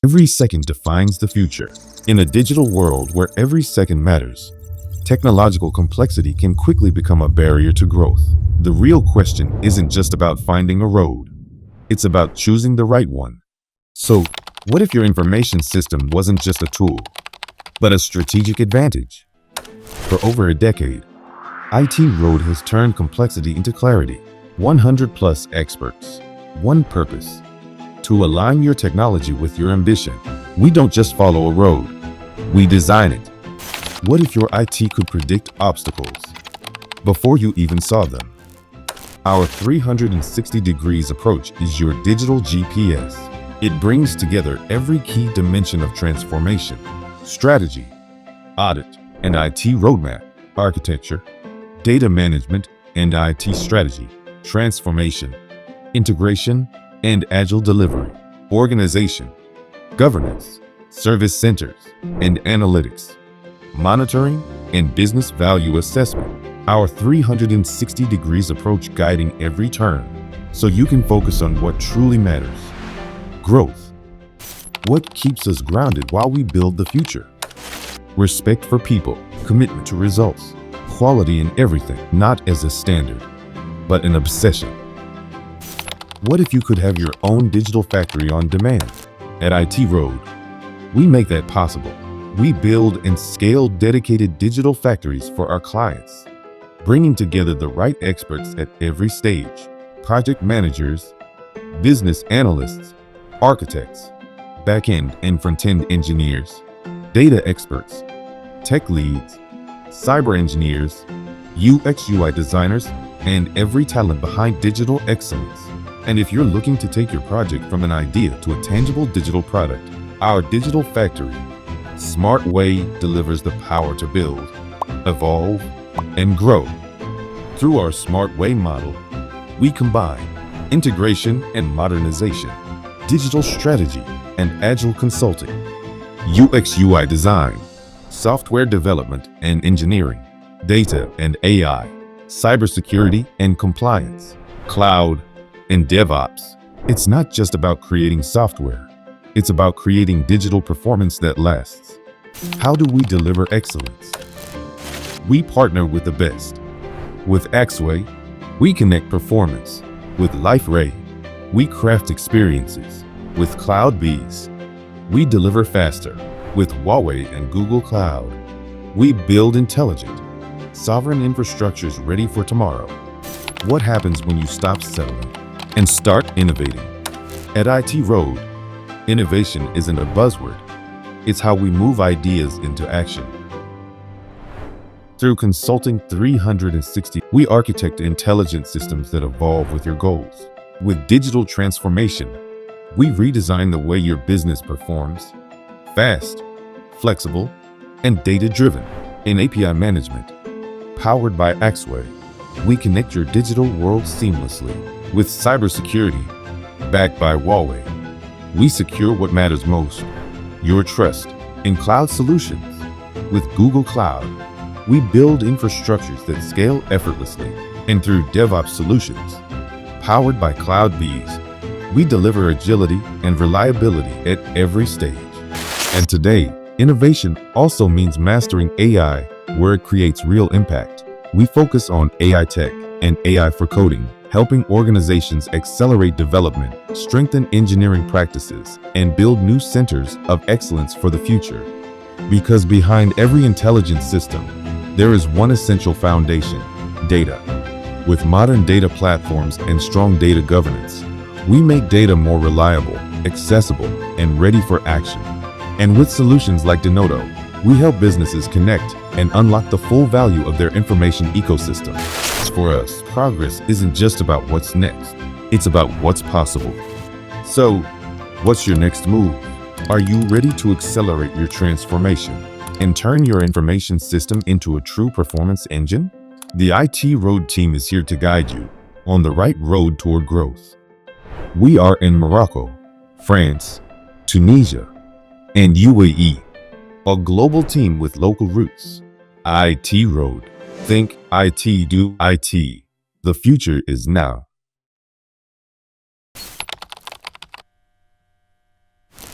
Every second defines the future. In a digital world where every second matters, technological complexity can quickly become a barrier to growth. The real question isn't just about finding a road. It's about choosing the right one. So, what if your information system wasn't just a tool, but a strategic advantage? For over a decade, IT Road has turned complexity into clarity. 100 plus experts, one purpose: to align your technology with your ambition. We don't just follow a road, we design it. What if your IT could predict obstacles before you even saw them? Our 360 degrees approach is your digital GPS. It brings together every key dimension of transformation: strategy, audit, and IT roadmap, architecture, data management and IT strategy, transformation, integration and agile delivery, organization, governance, service centers and analytics, monitoring and business value assessment. Our 360 degrees approach guiding every turn so you can focus on what truly matters: growth. What keeps us grounded while we build the future? Respect for people, commitment to results, quality in everything, not as a standard, but an obsession. What if you could have your own digital factory on demand? At IT Road, we make that possible. We build and scale dedicated digital factories for our clients, bringing together the right experts at every stage: project managers, business analysts, architects, back-end and front-end engineers, data experts, tech leads, cyber engineers, UX/UI designers, and every talent behind digital excellence. And if you're looking to take your project from an idea to a tangible digital product, our digital factory, Smart Way, delivers the power to build, evolve, and grow. Through our Smart Way model, we combine integration and modernization, digital strategy and agile consulting, UX/UI design, software development and engineering, data and AI, cybersecurity and compliance, cloud and DevOps. It's not just about creating software. It's about creating digital performance that lasts. How do we deliver excellence? We partner with the best. With Axway, we connect performance. With LifeRay, we craft experiences. With CloudBees, we deliver faster. With Huawei and Google Cloud, we build intelligent, sovereign infrastructures ready for tomorrow. What happens when you stop settling and start innovating? At IT Road, innovation isn't a buzzword. It's how we move ideas into action. Through Consulting 360, we architect intelligent systems that evolve with your goals. With digital transformation, we redesign the way your business performs: fast, flexible, and data-driven. In API management, powered by Axway, we connect your digital world seamlessly. With cybersecurity, backed by Huawei, we secure what matters most: your trust. In cloud solutions, with Google Cloud, we build infrastructures that scale effortlessly. And through DevOps solutions, powered by CloudBees, we deliver agility and reliability at every stage. And today, innovation also means mastering AI where it creates real impact. We focus on AI tech and AI for coding, helping organizations accelerate development, strengthen engineering practices, and build new centers of excellence for the future. Because behind every intelligent system, there is one essential foundation: data. With modern data platforms and strong data governance, we make data more reliable, accessible, and ready for action. And with solutions like Denodo, we help businesses connect and unlock the full value of their information ecosystem. For us, progress isn't just about what's next, it's about what's possible. So, what's your next move? Are you ready to accelerate your transformation and turn your information system into a true performance engine? The IT Road team is here to guide you on the right road toward growth. We are in Morocco, France, Tunisia, and UAE, a global team with local roots. IT Road. Think IT, do IT. The future is now.